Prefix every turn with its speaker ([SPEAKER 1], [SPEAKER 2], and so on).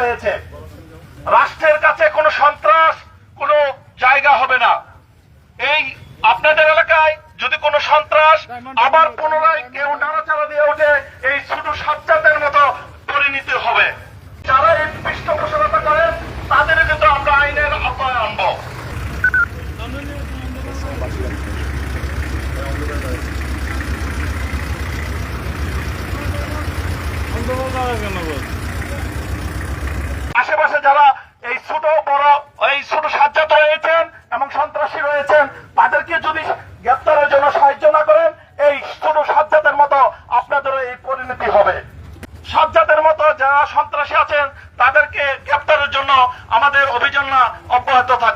[SPEAKER 1] হয়েছে। রাষ্ট্রের কাছে কোনো সন্ত্রাস কোনো জায়গা হবে না। এই আপনাদের এলাকায় যদি কোনো সন্ত্রাস আবার পুনরায় কেউ নাড়াচাড়া দিয়ে ওঠে, এই ছোট সাজ্জাদের মতো পরিণতি হবে। যারা এই পৃষ্ঠপোষকতা করেন তাদের কিন্তু আমরা আইনের আওতায় আনবো। আশেপাশে যারা এই ছোট বড় এই ছোট সাজ্জাদ রয়েছেন এবং সন্ত্রাসী রয়েছেন, তাদেরকে যদি গ্রেপ্তারের জন্য সাহায্য না করেন, এই ছোট সাজ্জাদের মতো আপনাদেরও এই পরিণতি হবে। সাজ্জাদের মতো যারা সন্ত্রাসী আছেন তাদেরকে গ্রেপ্তারের জন্য আমাদের অভিযান অব্যাহত থাকবে।